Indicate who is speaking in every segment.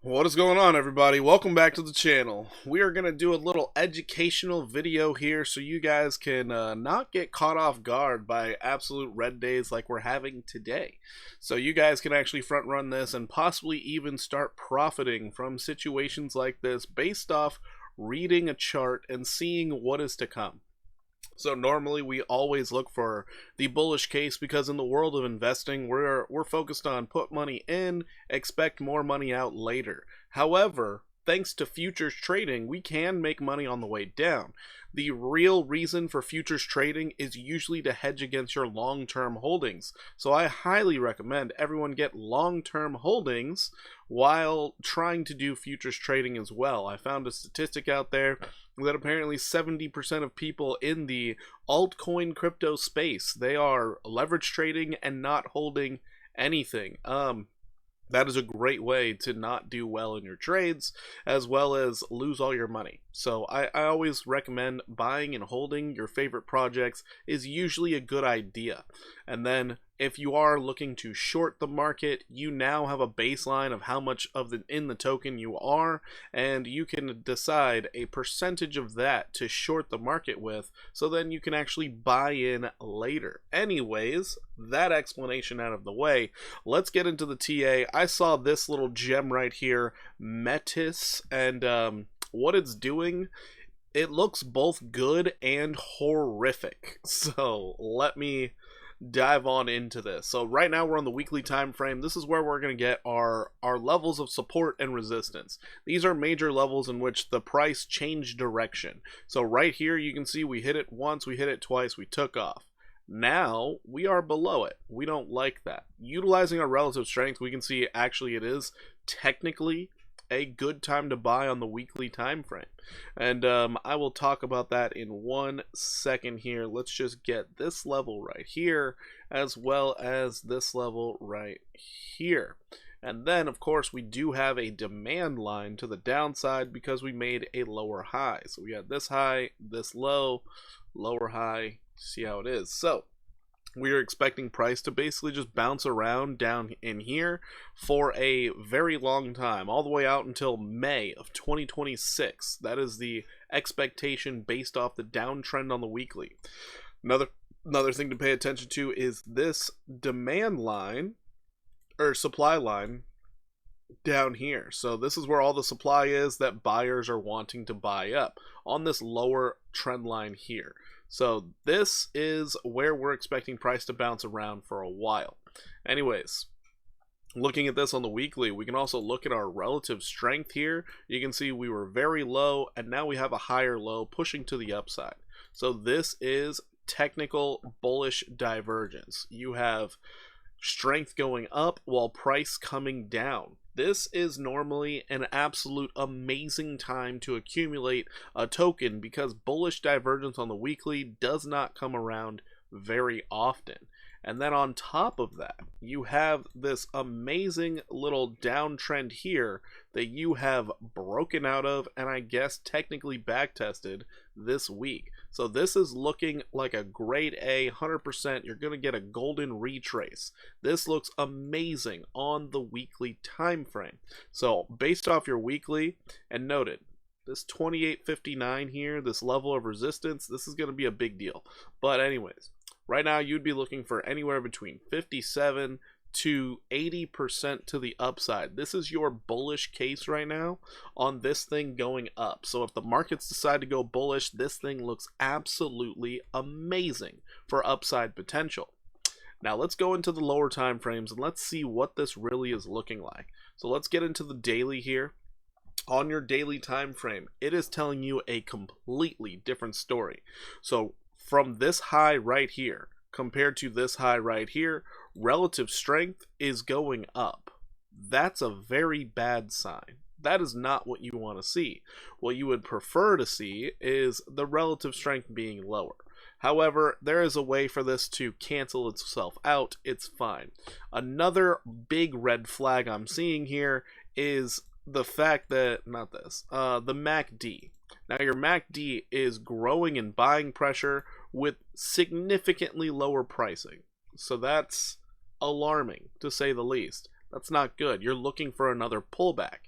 Speaker 1: What is going on, everybody? Welcome back to the channel. We are going to do a little educational video here so you guys can not get caught off guard by absolute red days like we're having today. So you guys can actually front run this and possibly even start profiting from situations like this based off reading a chart and seeing what is to come. So normally we always look for the bullish case because in the world of investing, we're focused on put money in, expect more money out later. However, thanks to futures trading, we can make money on the way down. The real reason for futures trading is usually to hedge against your long-term holdings. So I highly recommend everyone get long-term holdings while trying to do futures trading as well. I found a statistic out there that apparently 70% of people in the altcoin crypto space, they are leverage trading and not holding anything. That is a great way to not do well in your trades as well as lose all your money. So I always recommend buying and holding your favorite projects is usually a good idea. And then if you are looking to short the market, you now have a baseline of how much of in the token you are, and you can decide a percentage of that to short the market with, so then you can actually buy in later. Anyways, that explanation out of the way, let's get into the TA. I saw this little gem right here, Metis, and what it's doing, it looks both good and horrific. So let me dive on into this. So right now we're on the weekly time frame. This is where we're going to get our levels of support and resistance. These are major levels in which the price changed direction. So right here you can see we hit it once, we hit it twice, we took off. Now we are below it. We don't like that. Utilizing our relative strength, we can see actually it is technically a good time to buy on the weekly time frame, and I will talk about that in 1 second here. Let's just get this level right here as well as this level right here, and then of course we do have a demand line to the downside because we made a lower high. So we had this high, this low, lower high. See how it is. So we are expecting price to basically just bounce around down in here for a very long time, all the way out until May of 2026. That is the expectation based off the downtrend on the weekly. Another thing to pay attention to is this demand line or supply line down here. So this is where all the supply is that buyers are wanting to buy up on this lower trend line here. So this is where we're expecting price to bounce around for a while. Anyways, looking at this on the weekly, we can also look at our relative strength here. You can see we were very low and now we have a higher low pushing to the upside. So this is technical bullish divergence. You have strength going up while price coming down. This is normally an absolute amazing time to accumulate a token because bullish divergence on the weekly does not come around very often. And then on top of that, you have this amazing little downtrend here that you have broken out of and I guess technically backtested this week. So this is looking like a grade A, 100%. You're going to get a golden retrace. This looks amazing on the weekly time frame. So based off your weekly, and noted, this 28.59 here, this level of resistance, this is going to be a big deal. But anyways, right now you'd be looking for anywhere between 57 to 80% to the upside. This is your bullish case right now on this thing going up. So if the markets decide to go bullish, this thing looks absolutely amazing for upside potential. Now let's go into the lower time frames and let's see what this really is looking like. So let's get into the daily here. On your daily time frame, it is telling you a completely different story. So from this high right here compared to this high right here, relative strength is going up. That's a very bad sign. That is not what you want to see. What you would prefer to see is the relative strength being lower. However, there is a way for this to cancel itself out. It's fine. Another big red flag I'm seeing here is the fact that, the MACD. Now your MACD is growing in buying pressure with significantly lower pricing. So that's alarming, to say the least. That's not good. You're looking for another pullback.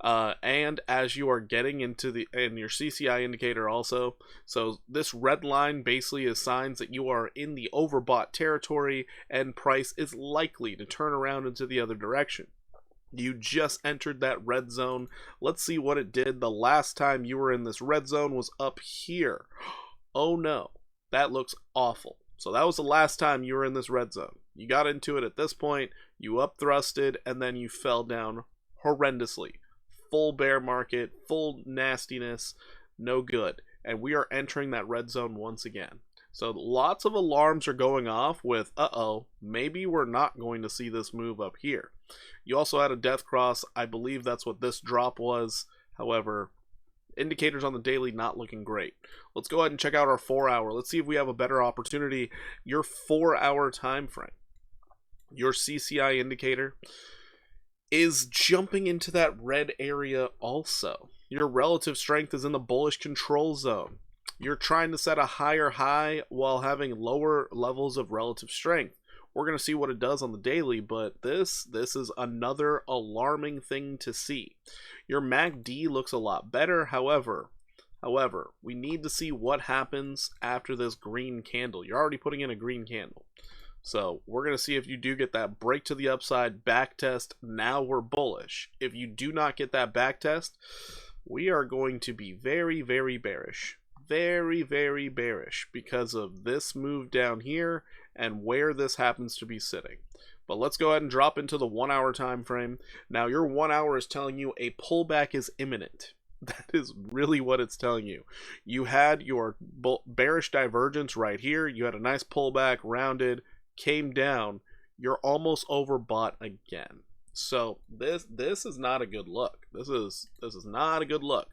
Speaker 1: And as you are getting into and your CCI indicator also, so this red line basically is signs that you are in the overbought territory and price is likely to turn around into the other direction. You just entered that red zone. Let's see what it did. The last time you were in this red zone was up here. Oh no, that looks awful. So that was the last time you were in this red zone. You got into it at this point, you up thrusted, and then you fell down horrendously. Full bear market, full nastiness, no good. And we are entering that red zone once again. So lots of alarms are going off with, uh-oh, maybe we're not going to see this move up here. You also had a death cross. I believe that's what this drop was. However, indicators on the daily not looking great. Let's go ahead and check out our 4 hour. Let's see if we have a better opportunity. Your 4 hour time frame, your CCI indicator is jumping into that red area also. Your relative strength is in the bullish control zone. You're trying to set a higher high while having lower levels of relative strength. We're going to see what it does on the daily, but this is another alarming thing to see. Your MACD looks a lot better. However, we need to see what happens after this green candle. You're already putting in a green candle. So we're going to see if you do get that break to the upside, back test. Now we're bullish. If you do not get that back test, we are going to be very, very bearish. Very, very bearish because of this move down here and where this happens to be sitting. But let's go ahead and drop into the 1 hour time frame. Now your 1 hour is telling you a pullback is imminent. That is really what it's telling you. You had your bearish divergence right here. You had a nice pullback, rounded, came down. You're almost overbought again. So this is not a good look. This is not a good look.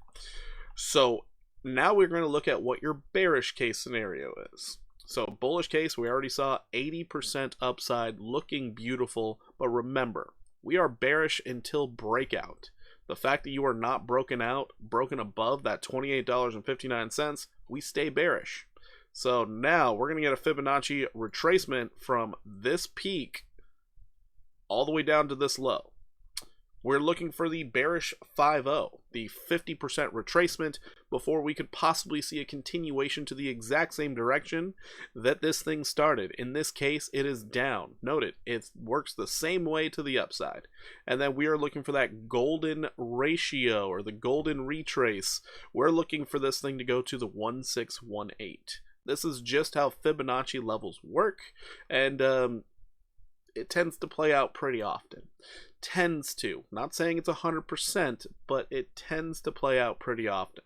Speaker 1: So now we're going to look at what your bearish case scenario is. So bullish case, we already saw 80% upside, looking beautiful. But remember, we are bearish until breakout. The fact that you are not broken above that $28.59, we stay bearish. So now we're going to get a Fibonacci retracement from this peak all the way down to this low. We're looking for the bearish 5-0, the 50% retracement, before we could possibly see a continuation to the exact same direction that this thing started. In this case, it is down. Note it works the same way to the upside. And then we are looking for that golden ratio, or the golden retrace. We're looking for this thing to go to the 1618. This is just how Fibonacci levels work, and it tends to play out pretty often. Tends to. Not saying it's 100%, but it tends to play out pretty often.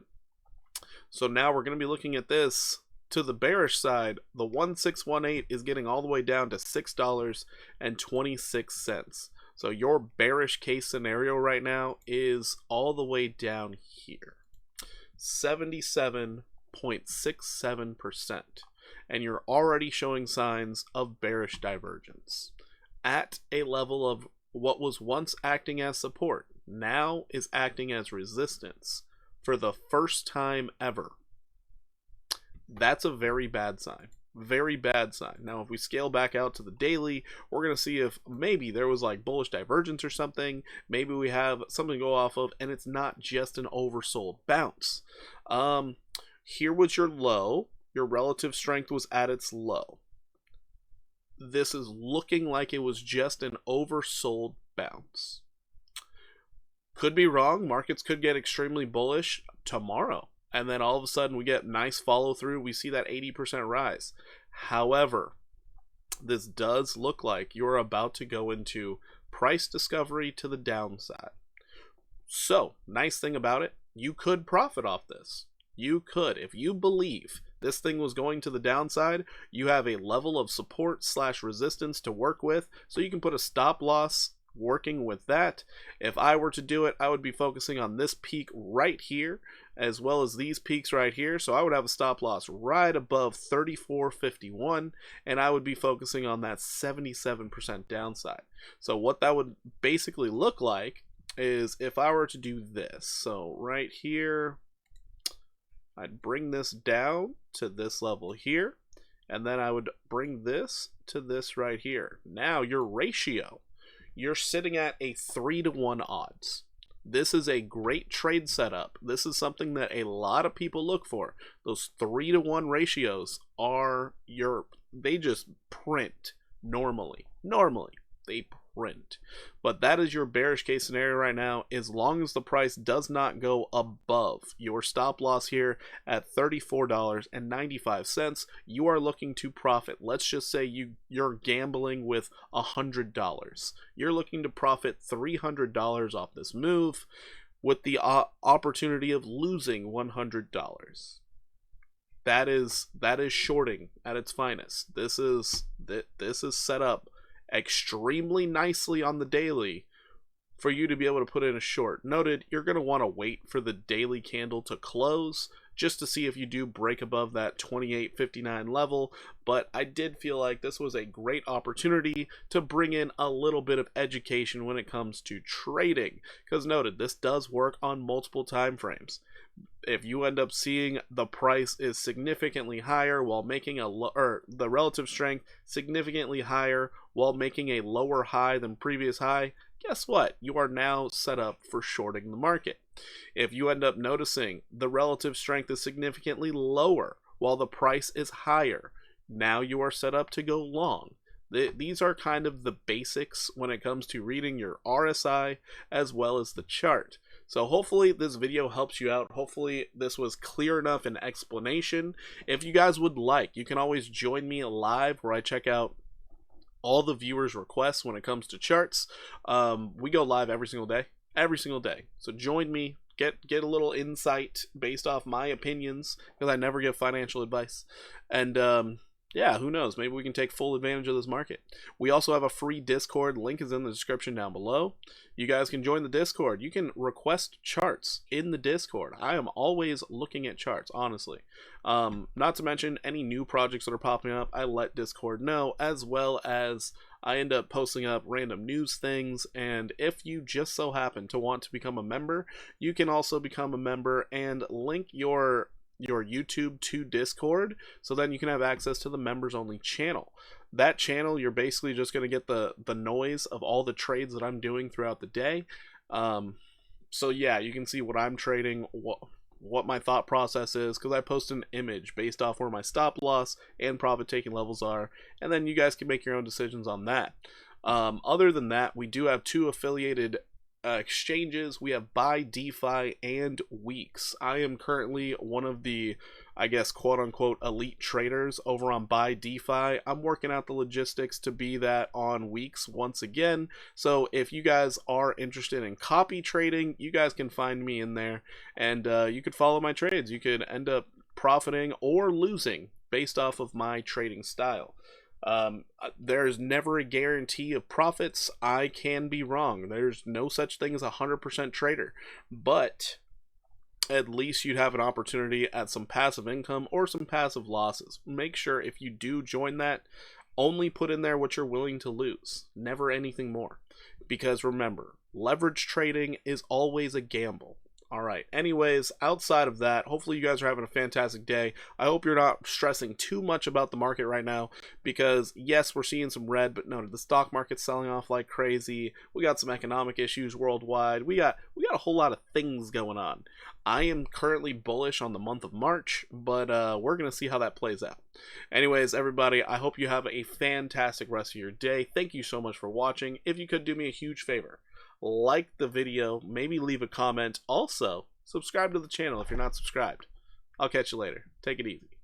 Speaker 1: So now we're going to be looking at this to the bearish side. The 1618 is getting all the way down to $6.26. So your bearish case scenario right now is all the way down here. 77.67%. And you're already showing signs of bearish divergence at a level of what was once acting as support now is acting as resistance for the first time ever. That's a very bad sign. Very bad sign. Now, if we scale back out to the daily, we're going to see if maybe there was like bullish divergence or something. Maybe we have something to go off of, and it's not just an oversold bounce. Here was your low. Your relative strength was at its low. This is looking like it was just an oversold bounce. Could be wrong. Markets could get extremely bullish tomorrow, and then all of a sudden we get nice follow through. We see that 80% rise. However, this does look like you're about to go into price discovery to the downside. So, nice thing about it, you could profit off this. You could. If you believe this thing was going to the downside, you have a level of support / resistance to work with, so you can put a stop loss working with that. If I were to do it, I would be focusing on this peak right here, as well as these peaks right here. So I would have a stop loss right above 34.51, and I would be focusing on that 77% downside. So what that would basically look like is if I were to do this. So right here, I'd bring this down to this level here, and then I would bring this to this right here. Now your ratio you're sitting at a 3-to-1 odds. This is a great trade setup. This is something that a lot of people look for. Those 3-to-1 ratios are they just print normally. Normally, they print. But that is your bearish case scenario right now. As long as the price does not go above your stop loss here at $34.95, you are looking to profit. Let's just say you're gambling with $100. You're looking to profit $300 off this move with the opportunity of losing $100. That is shorting at its finest. This is set up extremely nicely on the daily for you to be able to put in a short. Noted, you're going to want to wait for the daily candle to close just to see if you do break above that 28.59 level, but I did feel like this was a great opportunity to bring in a little bit of education when it comes to trading, because noted, this does work on multiple time frames. If you end up seeing the price is significantly higher while making the relative strength significantly higher while making a lower high than previous high, guess what? You are now set up for shorting the market. If you end up noticing the relative strength is significantly lower while the price is higher, now you are set up to go long. These are kind of the basics when it comes to reading your RSI as well as the chart. So hopefully this video helps you out. Hopefully this was clear enough in explanation. If you guys would like, you can always join me live where I check out all the viewers' requests when it comes to charts. We go live every single day. So join me, get a little insight based off my opinions, because I never give financial advice. And yeah, who knows? Maybe we can take full advantage of this market. We also have a free Discord. Link is in the description down below. You guys can join the Discord. You can request charts in the Discord. I am always looking at charts, honestly. Not to mention any new projects that are popping up, I let Discord know, as well as I end up posting up random news things. And if you just so happen to want to become a member, you can also become a member and link your YouTube to Discord, so then you can have access to the members only channel. That channel, you're basically just going to get the noise of all the trades that I'm doing throughout the day. So yeah, you can see what I'm trading, what my thought process is, because I post an image based off where my stop loss and profit taking levels are, and then you guys can make your own decisions on that. Other than that, we do have 2 affiliated exchanges. We have Buy DeFi and Weeks. I am currently one of the, I guess, quote-unquote elite traders over on Buy DeFi. I'm working out the logistics to be that on Weeks once again. So if you guys are interested in copy trading, you guys can find me in there, and you could follow my trades. You could end up profiting or losing based off of my trading style. There's never a guarantee of profits. I can be wrong. There's no such thing as a 100% trader, but at least you'd have an opportunity at some passive income or some passive losses. Make sure if you do join that, only put in there what you're willing to lose, never anything more, because remember, leverage trading is always a gamble. Alright, anyways, outside of that, hopefully you guys are having a fantastic day. I hope you're not stressing too much about the market right now, because yes, we're seeing some red, but no, the stock market's selling off like crazy. We got some economic issues worldwide. We got a whole lot of things going on. I am currently bullish on the month of March, but we're going to see how that plays out. Anyways, everybody, I hope you have a fantastic rest of your day. Thank you so much for watching. If you could do me a huge favor, like the video, maybe leave a comment. Also, subscribe to the channel if you're not subscribed. I'll catch you later. Take it easy.